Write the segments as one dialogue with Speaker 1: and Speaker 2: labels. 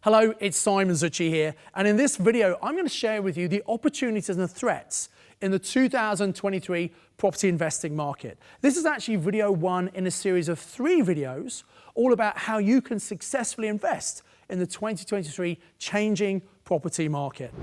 Speaker 1: Hello, it's Simon Zutshi here, and in this video I'm going to share with you the opportunities and the threats in the 2023 property investing market. This is actually video 1 in a series of 3 videos all about how you can successfully invest in the 2023 changing property market.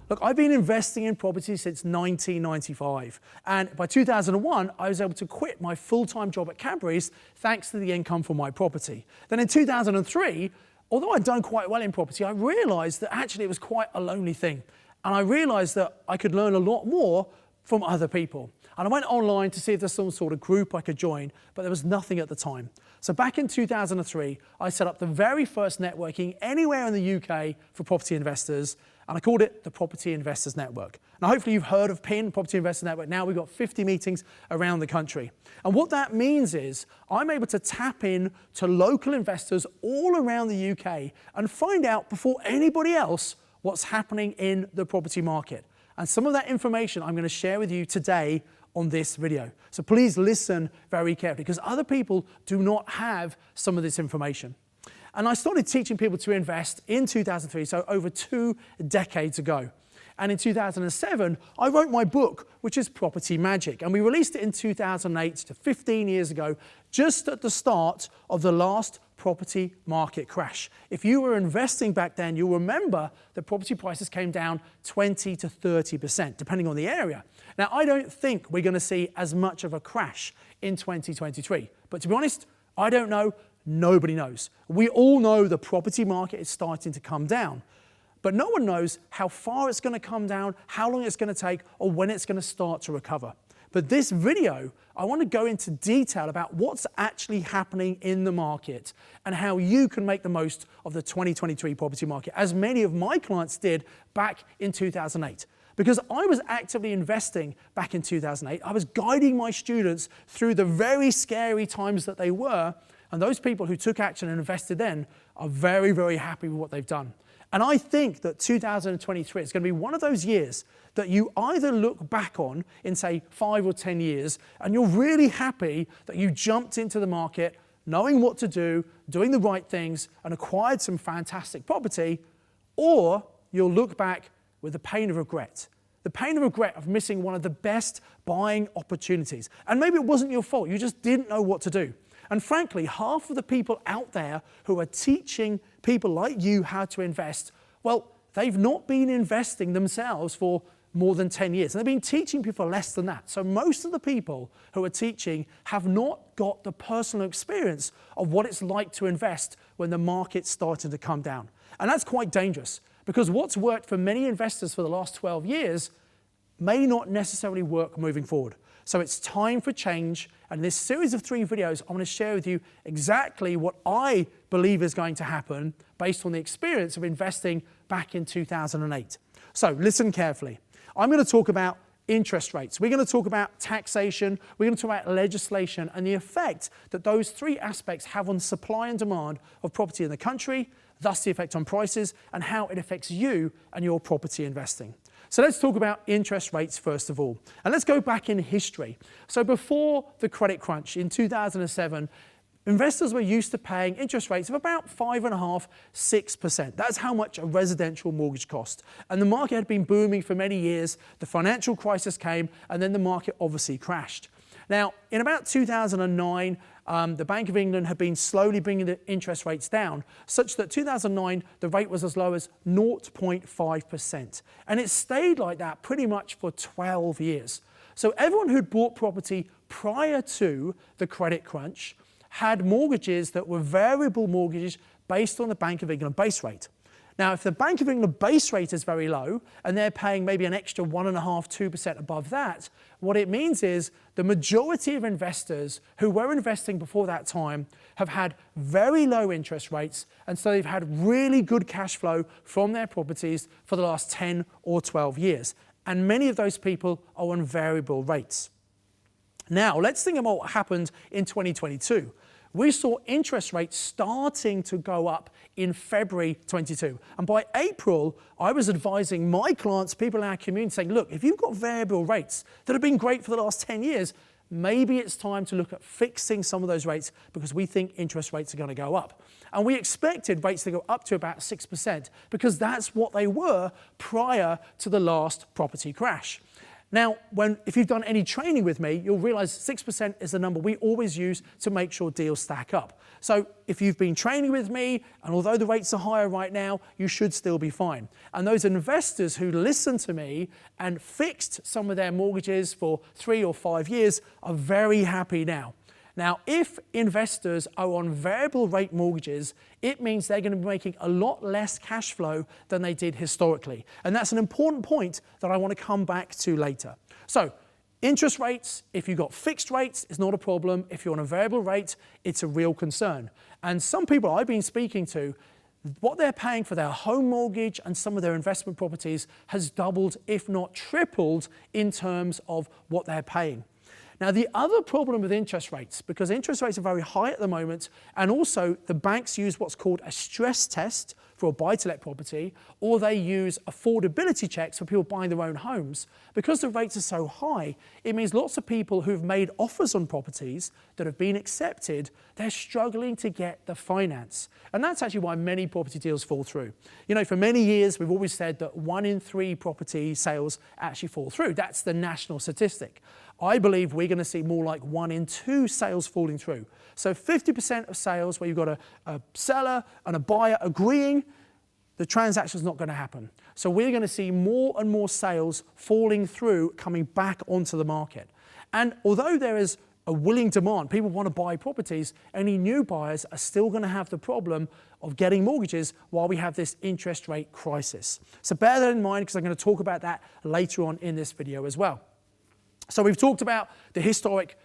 Speaker 1: Look, I've been investing in property since 1995, and by 2001 I was able to quit my full-time job at Cadbury's thanks to the income from my property. Then in 2003, although I'd done quite well in property, I realised that actually it was quite a lonely thing, and I realised that I could learn a lot more from other people. And I went online to see if there's some sort of group I could join, but there was nothing at the time. So back in 2003, I set up the very first networking anywhere in the UK for property investors, and I called it the Property Investors Network. Now hopefully you've heard of PIN, Property Investors Network. Now we've got 50 meetings around the country. And what that means is I'm able to tap in to local investors all around the UK and find out before anybody else what's happening in the property market. And some of that information I'm going to share with you today on this video. So please listen very carefully because other people do not have some of this information. And I started teaching people to invest in 2003, so over 2 decades ago. And in 2007, I wrote my book, which is Property Magic. And we released it in 2008, to 15 years ago, just at the start of the last property market crash. If you were investing back then, you'll remember that property prices came down 20 to 30%, depending on the area. Now, I don't think we're going to see as much of a crash in 2023. But to be honest, I don't know. Nobody knows. We all know the property market is starting to come down, but no one knows how far it's going to come down, how long it's going to take, or when it's going to start to recover. But this video, I want to go into detail about what's actually happening in the market and how you can make the most of the 2023 property market, as many of my clients did back in 2008. Because I was actively investing back in 2008, I was guiding my students through the very scary times that they were. And those people who took action and invested then are very, very happy with what they've done. And I think that 2023 is going to be one of those years that you either look back on in, say, 5 or 10 years, and you're really happy that you jumped into the market, knowing what to do, doing the right things, and acquired some fantastic property, or you'll look back with the pain of regret. The pain of regret of missing one of the best buying opportunities. And maybe it wasn't your fault, you just didn't know what to do. And frankly, half of the people out there who are teaching people like you how to invest, well, they've not been investing themselves for more than 10 years. And they've been teaching people less than that. So most of the people who are teaching have not got the personal experience of what it's like to invest when the market's starting to come down. And that's quite dangerous because what's worked for many investors for the last 12 years may not necessarily work moving forward. So it's time for change, and in this series of 3 videos, I want to share with you exactly what I believe is going to happen based on the experience of investing back in 2008. So listen carefully. I'm going to talk about interest rates. We're going to talk about taxation. We're going to talk about legislation and the effect that those 3 aspects have on supply and demand of property in the country, thus the effect on prices, and how it affects you and your property investing. So let's talk about interest rates first of all. And let's go back in history. So before the credit crunch in 2007, investors were used to paying interest rates of about 5.5%, 6%. That's how much a residential mortgage cost. And the market had been booming for many years. The financial crisis came, and then the market obviously crashed. Now, in about 2009, the Bank of England had been slowly bringing the interest rates down, such that 2009, the rate was as low as 0.5%. And it stayed like that pretty much for 12 years. So everyone who'd bought property prior to the credit crunch had mortgages that were variable mortgages based on the Bank of England base rate. Now, if the Bank of England base rate is very low and they're paying maybe an extra 1.5%, 2% above that, what it means is the majority of investors who were investing before that time have had very low interest rates, and so they've had really good cash flow from their properties for the last 10 or 12 years. And many of those people are on variable rates. Now, let's think about what happened in 2022. We saw interest rates starting to go up in February 22. And by April, I was advising my clients, people in our community, saying, look, if you've got variable rates that have been great for the last 10 years, maybe it's time to look at fixing some of those rates because we think interest rates are going to go up. And we expected rates to go up to about 6% because that's what they were prior to the last property crash. Now, if you've done any training with me, you'll realize 6% is the number we always use to make sure deals stack up. So if you've been training with me, and although the rates are higher right now, you should still be fine. And those investors who listened to me and fixed some of their mortgages for 3 or 5 years are very happy now. Now, if investors are on variable rate mortgages, it means they're going to be making a lot less cash flow than they did historically. And that's an important point that I want to come back to later. So, interest rates, if you've got fixed rates, is not a problem. If you're on a variable rate, it's a real concern. And some people I've been speaking to, what they're paying for their home mortgage and some of their investment properties has doubled, if not tripled, in terms of what they're paying. Now, the other problem with interest rates, because interest rates are very high at the moment, and also the banks use what's called a stress test for a buy-to-let property, or they use affordability checks for people buying their own homes. Because the rates are so high, it means lots of people who've made offers on properties that have been accepted, they're struggling to get the finance. And that's actually why many property deals fall through. You know, for many years, we've always said that 1 in 3 property sales actually fall through. That's the national statistic. I believe we're going to see more like 1 in 2 sales falling through. So 50% of sales where you've got a seller and a buyer agreeing, the transaction's not going to happen. So we're going to see more and more sales falling through, coming back onto the market. And although there is a willing demand, people want to buy properties, any new buyers are still going to have the problem of getting mortgages while we have this interest rate crisis. So bear that in mind because I'm going to talk about that later on in this video as well. So we've talked about the historic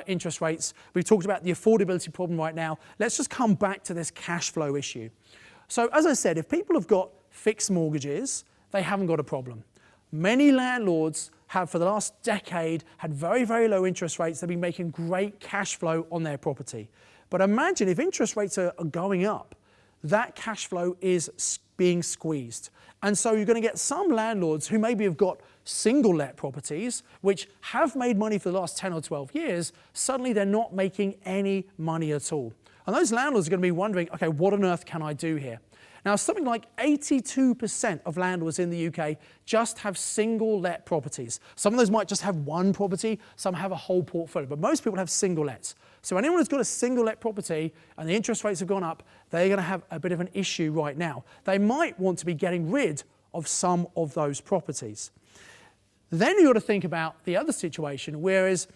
Speaker 1: interest rates. We've talked about the affordability problem right now. Let's just come back to this cash flow issue. So as I said, if people have got fixed mortgages, they haven't got a problem. Many landlords have, for the last decade, had very, very low interest rates. They've been making great cash flow on their property. But imagine if interest rates are going up, that cash flow is being squeezed. And so you're going to get some landlords who maybe have got single let properties, which have made money for the last 10 or 12 years, suddenly they're not making any money at all. And those landlords are going to be wondering, okay, what on earth can I do here? Now, something like 82% of landlords in the UK just have single let properties. Some of those might just have one property, some have a whole portfolio, but most people have single lets. So anyone who's got a single let property and the interest rates have gone up, they're going to have a bit of an issue right now. They might want to be getting rid of some of those properties. Then you've got to think about the other situation, whereas,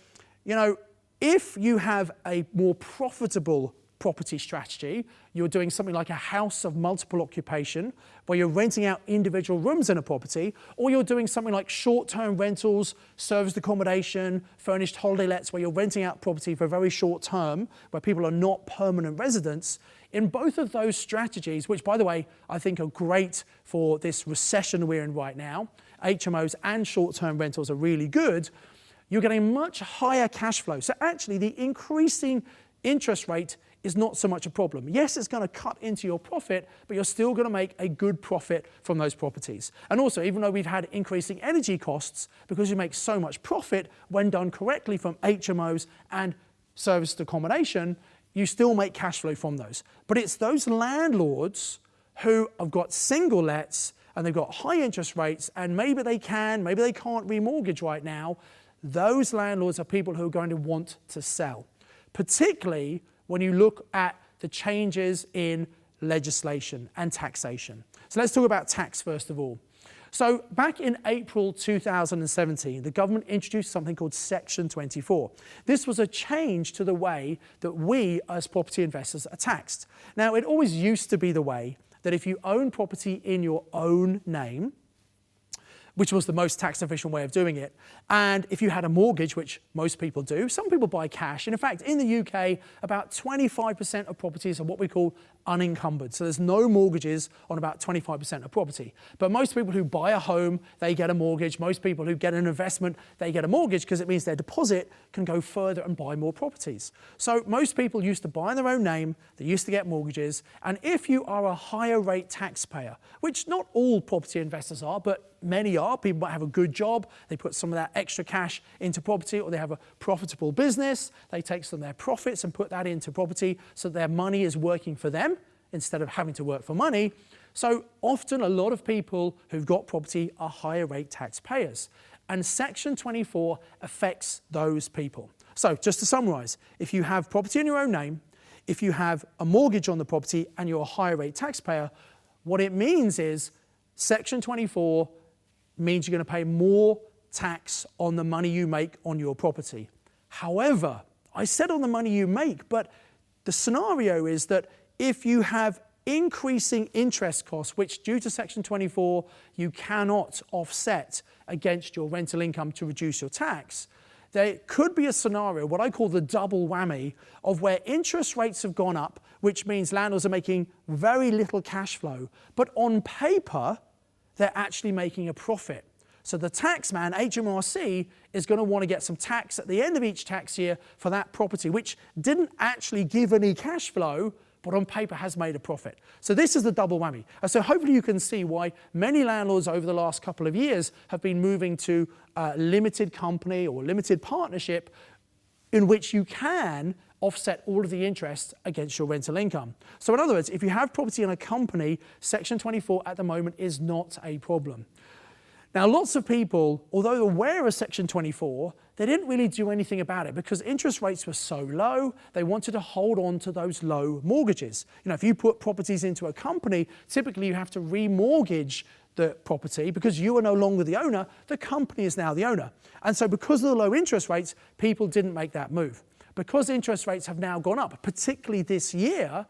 Speaker 1: you know, if you have a more profitable property strategy, you're doing something like a house of multiple occupation, where you're renting out individual rooms in a property, or you're doing something like short-term rentals, serviced accommodation, furnished holiday lets, where you're renting out property for a very short term, where people are not permanent residents. In both of those strategies, which, by the way, I think are great for this recession we're in right now, HMOs and short-term rentals are really good, you're getting much higher cash flow. So actually, the increasing interest rate is not so much a problem. Yes, it's going to cut into your profit, but you're still going to make a good profit from those properties. And also, even though we've had increasing energy costs, because you make so much profit when done correctly from HMOs and serviced accommodation, you still make cash flow from those. But it's those landlords who have got single lets and they've got high interest rates and maybe they can't remortgage right now. Those landlords are people who are going to want to sell, particularly when you look at the changes in legislation and taxation. So let's talk about tax first of all. So back in April 2017, the government introduced something called Section 24. This was a change to the way that we as property investors are taxed. Now, it always used to be the way that if you own property in your own name, which was the most tax efficient way of doing it. And if you had a mortgage, which most people do, some people buy cash. And in fact, in the UK, about 25% of properties are what we call unencumbered. So there's no mortgages on about 25% of property. But most people who buy a home, they get a mortgage. Most people who get an investment, they get a mortgage because it means their deposit can go further and buy more properties. So most people used to buy in their own name, they used to get mortgages. And if you are a higher rate taxpayer, which not all property investors are, but many are. People might have a good job, they put some of that extra cash into property, or they have a profitable business, they take some of their profits and put that into property so their money is working for them instead of having to work for money. So often a lot of people who've got property are higher rate taxpayers, and Section 24 affects those people. So just to summarize, if you have property in your own name, if you have a mortgage on the property and you're a higher rate taxpayer, what it means is Section 24 means you're going to pay more tax on the money you make on your property. However, I said on the money you make, but the scenario is that if you have increasing interest costs, which due to Section 24, you cannot offset against your rental income to reduce your tax, there could be a scenario, what I call the double whammy, of where interest rates have gone up, which means landlords are making very little cash flow, but on paper, they're actually making a profit. So the taxman, HMRC, is going to want to get some tax at the end of each tax year for that property, which didn't actually give any cash flow, but on paper has made a profit. So this is the double whammy. And so hopefully you can see why many landlords over the last couple of years have been moving to a limited company or limited partnership in which you can offset all of the interest against your rental income. So in other words, if you have property in a company, Section 24 at the moment is not a problem. Now, lots of people, although aware of Section 24, they didn't really do anything about it because interest rates were so low, they wanted to hold on to those low mortgages. You know, if you put properties into a company, typically you have to remortgage the property because you are no longer the owner, the company is now the owner. And so because of the low interest rates, people didn't make that move. Because interest rates have now gone up, particularly this year,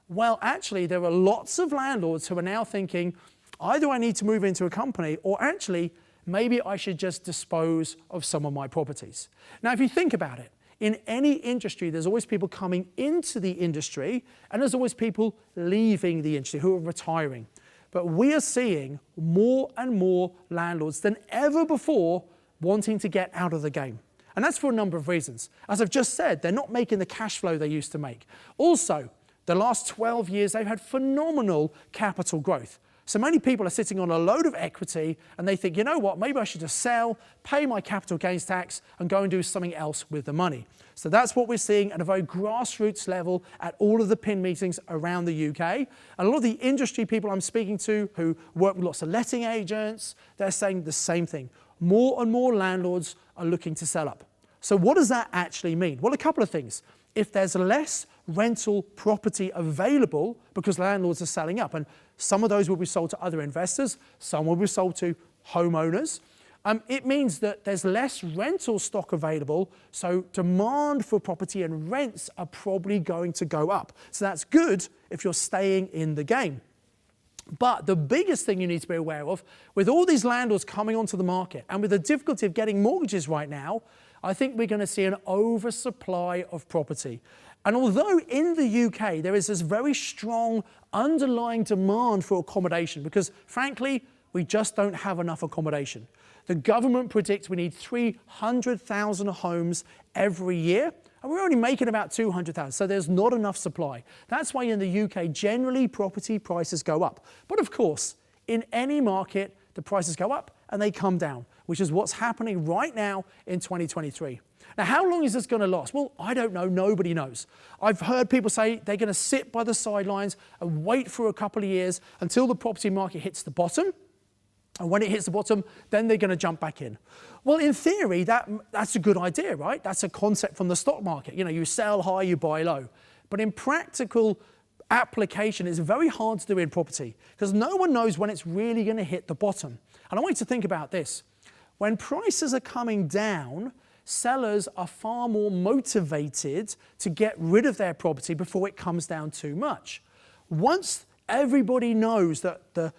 Speaker 1: well, actually, there are lots of landlords who are now thinking, either I need to move into a company or actually maybe I should just dispose of some of my properties. Now, if you think about it, in any industry, there's always people coming into the industry and there's always people leaving the industry who are retiring. But we are seeing more and more landlords than ever before wanting to get out of the game. And that's for a number of reasons. As I've just said, they're not making the cash flow they used to make. Also, the last 12 years, they've had phenomenal capital growth. So many people are sitting on a load of equity and they think, you know what, maybe I should just sell, pay my capital gains tax and go and do something else with the money. So that's what we're seeing at a very grassroots level at all of the PIN meetings around the UK. And a lot of the industry people I'm speaking to who work with lots of letting agents, they're saying the same thing. More and more landlords are looking to sell up. So what does that actually mean? Well, a couple of things. If there's less rental property available because landlords are selling up, and some of those will be sold to other investors, some will be sold to homeowners, it means that there's less rental stock available, so demand for property and rents are probably going to go up. So that's good if you're staying in the game. But the biggest thing you need to be aware of, with all these landlords coming onto the market and with the difficulty of getting mortgages right now, I think we're going to see an oversupply of property. And although in the UK there is this very strong underlying demand for accommodation, because frankly, we just don't have enough accommodation. The government predicts we need 300,000 homes every year, and we're only making about 200,000, so there's not enough supply. That's why in the UK, generally property prices go up. But of course, in any market, the prices go up and they come down, which is what's happening right now in 2023. Now, how long is this going to last? Well, I don't know. Nobody knows. I've heard people say they're going to sit by the sidelines and wait for a couple of years until the property market hits the bottom. And when it hits the bottom, then they're going to jump back in. Well, in theory, that's a good idea, right? That's a concept from the stock market. You know, you sell high, you buy low. But in practical application, it's very hard to do in property because no one knows when it's really going to hit the bottom. And I want you to think about this. When prices are coming down, sellers are far more motivated to get rid of their property before it comes down too much. Once everybody knows that the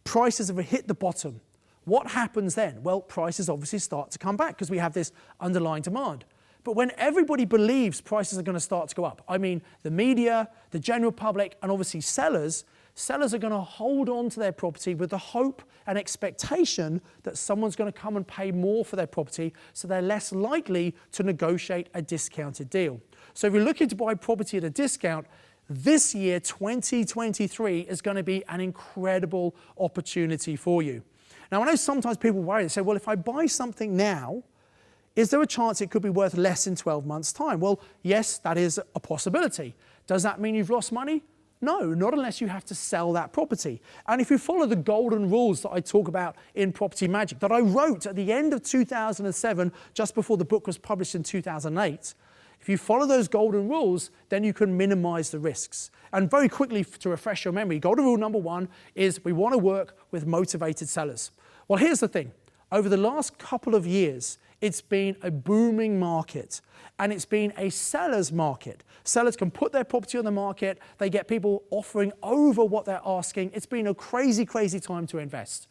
Speaker 1: prices have hit the bottom, what happens then? Well, prices obviously start to come back because we have this underlying demand. But when everybody believes prices are going to start to go up, I mean the media, the general public, and obviously sellers are going to hold on to their property with the hope and expectation that someone's going to come and pay more for their property, so they're less likely to negotiate a discounted deal. So if you're looking to buy property at a discount, this year, 2023, is going to be an incredible opportunity for you. Now, I know sometimes people worry, they say, well, if I buy something now, is there a chance it could be worth less in 12 months' time? Well, yes, that is a possibility. Does that mean you've lost money? No, not unless you have to sell that property. And if you follow the golden rules that I talk about in Property Magic, that I wrote at the end of 2007, just before the book was published in 2008, if you follow those golden rules, then you can minimize the risks. And very quickly, to refresh your memory, golden rule number 1 is we want to work with motivated sellers. Well, here's the thing. Over the last couple of years, it's been a booming market, and it's been a seller's market. Sellers can put their property on the market. They get people offering over what they're asking. It's been a crazy, crazy time to invest.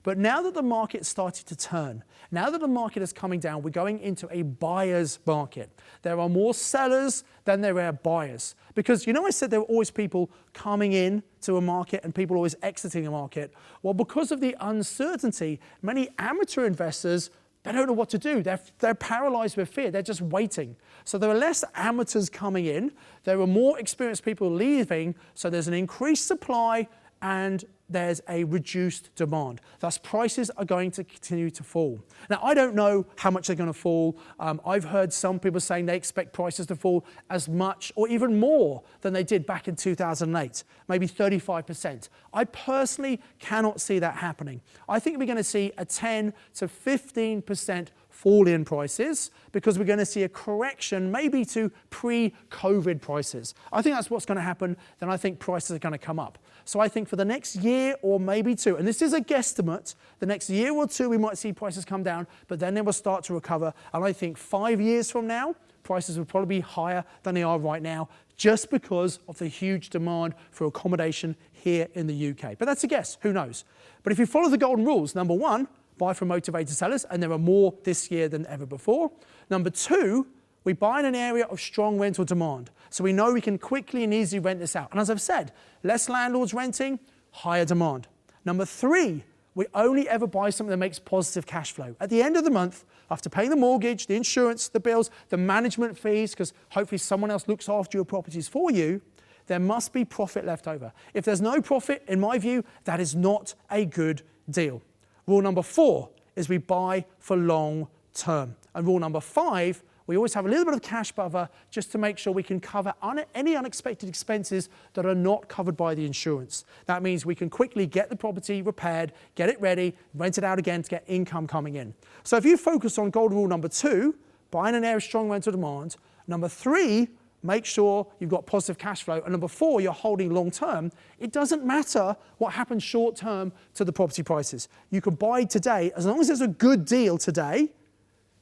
Speaker 1: But now that the market started to turn, now that the market is coming down, we're going into a buyer's market. There are more sellers than there are buyers. Because, you know, I said there were always people coming in to a market and people always exiting a market. Well, because of the uncertainty, many amateur investors, they don't know what to do. They're paralyzed with fear. They're just waiting. So there are less amateurs coming in. There are more experienced people leaving. So there's an increased supply and there's a reduced demand. Thus, prices are going to continue to fall. Now, I don't know how much they're going to fall. I've heard some people saying they expect prices to fall as much or even more than they did back in 2008, maybe 35%. I personally cannot see that happening. I think we're going to see a 10 to 15% fall in prices because we're going to see a correction maybe to pre-COVID prices. I think that's what's going to happen. Then I think prices are going to come up. So I think for the next year or maybe 2, and this is a guesstimate, the next year or 2 we might see prices come down, but then they will start to recover. And I think 5 years from now, prices will probably be higher than they are right now just because of the huge demand for accommodation here in the UK. But that's a guess, who knows? But if you follow the golden rules, number 1, buy from motivated sellers, and there are more this year than ever before. Number 2, we buy in an area of strong rental demand. So we know we can quickly and easily rent this out. And as I've said, less landlords renting, higher demand. Number 3, we only ever buy something that makes positive cash flow. At the end of the month, after paying the mortgage, the insurance, the bills, the management fees, because hopefully someone else looks after your properties for you, there must be profit left over. If there's no profit, in my view, that is not a good deal. Rule number 4 is we buy for long term. And rule number 5, we always have a little bit of cash buffer just to make sure we can cover any unexpected expenses that are not covered by the insurance. That means we can quickly get the property repaired, get it ready, rent it out again to get income coming in. So if you focus on golden rule number 2, buy in an area of strong rental demand. Number 3, make sure you've got positive cash flow. And number 4, you're holding long term. It doesn't matter what happens short term to the property prices. You can buy today, as long as there's a good deal today.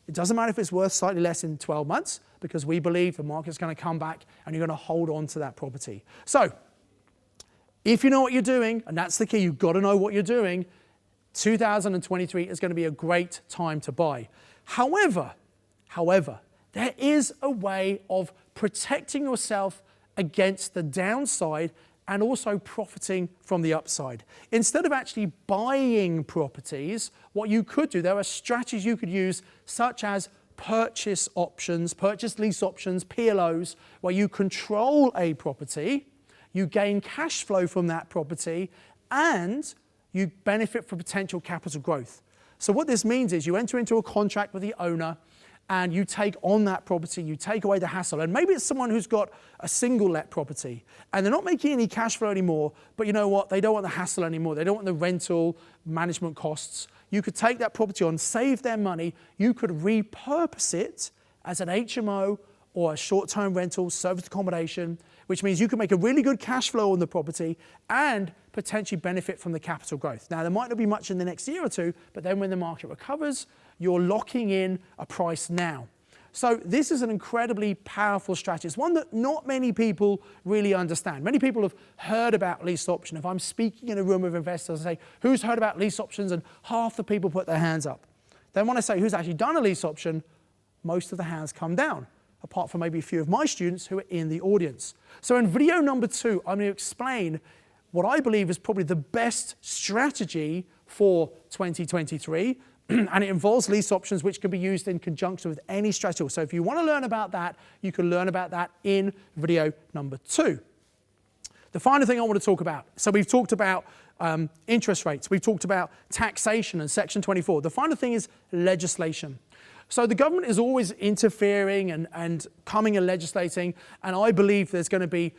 Speaker 1: It doesn't matter if it's worth slightly less in 12 months because we believe the market's going to come back and you're going to hold on to that property. So if you know what you're doing, and that's the key, you've got to know what you're doing, 2023 is going to be a great time to buy. However, there is a way of protecting yourself against the downside and also profiting from the upside. Instead of actually buying properties, what you could do, there are strategies you could use such as purchase options, purchase lease options, PLOs, where you control a property, you gain cash flow from that property, and you benefit from potential capital growth. So what this means is you enter into a contract with the owner and you take on that property, you take away the hassle. And maybe it's someone who's got a single let property and they're not making any cash flow anymore, but you know what? They don't want the hassle anymore. They don't want the rental management costs. You could take that property on, save their money. You could repurpose it as an HMO or a short-term rental, serviced accommodation, which means you can make a really good cash flow on the property and potentially benefit from the capital growth. Now, there might not be much in the next year or 2, but then when the market recovers, you're locking in a price now. So this is an incredibly powerful strategy. It's one that not many people really understand. Many people have heard about lease option. If I'm speaking in a room of investors, I say, who's heard about lease options? And half the people put their hands up. Then when I say who's actually done a lease option, most of the hands come down, apart from maybe a few of my students who are in the audience. So in video number 2, I'm going to explain what I believe is probably the best strategy for 2023, and it involves lease options, which can be used in conjunction with any strategy. So if you want to learn about that, you can learn about that in video number 2. The final thing I want to talk about, so we've talked about interest rates, we've talked about taxation and Section 24. The final thing is legislation. So the government is always interfering and coming and legislating, and I believe there's going to be,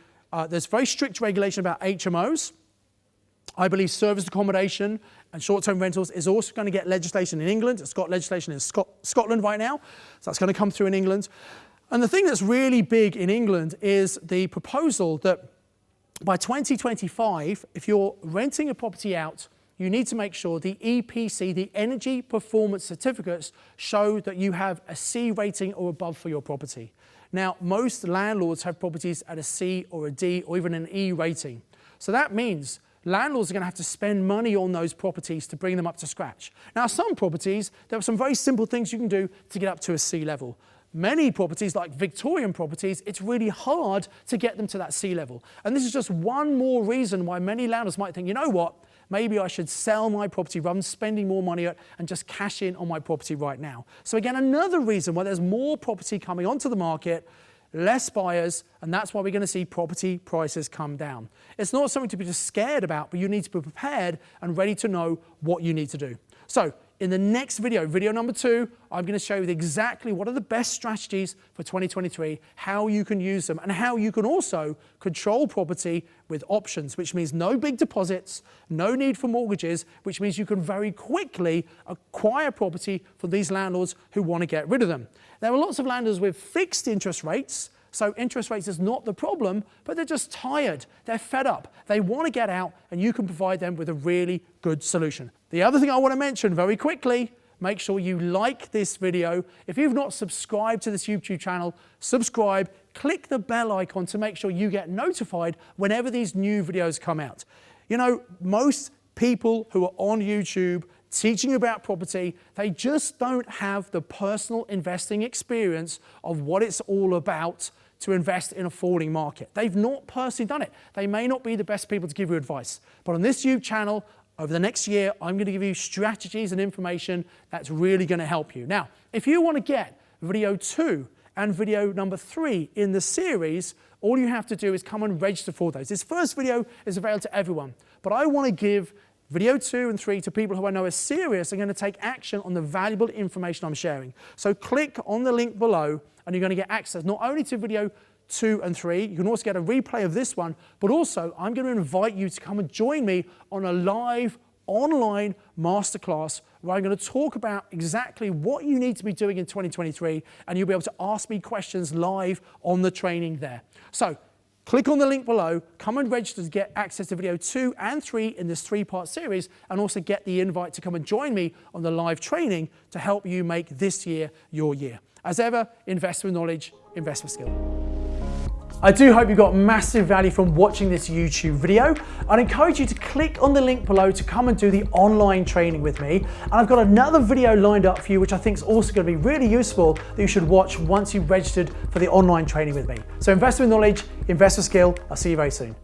Speaker 1: there's very strict regulation about HMOs. I believe serviced accommodation and short-term rentals is also going to get legislation in England. It's got legislation in Scotland right now, so that's going to come through in England. And the thing that's really big in England is the proposal that by 2025, if you're renting a property out, you need to make sure the EPC, the Energy Performance Certificates, show that you have a C rating or above for your property. Now, most landlords have properties at a C or a D or even an E rating. So that means landlords are going to have to spend money on those properties to bring them up to scratch. Now, some properties, there are some very simple things you can do to get up to a C level. Many properties, like Victorian properties, it's really hard to get them to that C level. And this is just one more reason why many landlords might think, you know what, maybe I should sell my property rather than spending more money and just cash in on my property right now. So again, another reason why there's more property coming onto the market, less buyers, and that's why we're going to see property prices come down. It's not something to be just scared about, but you need to be prepared and ready to know what you need to do. So in the next video, video number 2, I'm going to show you exactly what are the best strategies for 2023, how you can use them, and how you can also control property with options, which means no big deposits, no need for mortgages, which means you can very quickly acquire property for these landlords who want to get rid of them. There are lots of landlords with fixed interest rates, so interest rates is not the problem, but they're just tired, they're fed up, they want to get out, and you can provide them with a really good solution. The other thing I want to mention very quickly, make sure you like this video. If you've not subscribed to this YouTube channel, subscribe, click the bell icon to make sure you get notified whenever these new videos come out. You know, most people who are on YouTube teaching about property, they just don't have the personal investing experience of what it's all about to invest in a falling market. They've not personally done it. They may not be the best people to give you advice. But on this YouTube channel, over the next year, I'm going to give you strategies and information that's really going to help you. Now, if you want to get video 2 and video number 3 in the series, all you have to do is come and register for those. This first video is available to everyone, but I want to give video 2 and 3 to people who I know are serious and going to take action on the valuable information I'm sharing. So click on the link below and you're going to get access not only to video 2 and 3, you can also get a replay of this one, but also I'm going to invite you to come and join me on a live online masterclass where I'm going to talk about exactly what you need to be doing in 2023, and you'll be able to ask me questions live on the training there. So click on the link below, come and register to get access to video 2 and 3 in this 3-part series, and also get the invite to come and join me on the live training to help you make this year your year. As ever, invest with knowledge, invest with skill. I do hope you got massive value from watching this YouTube video. I'd encourage you to click on the link below to come and do the online training with me. And I've got another video lined up for you, which I think is also going to be really useful that you should watch once you've registered for the online training with me. So invest with knowledge, invest with skill. I'll see you very soon.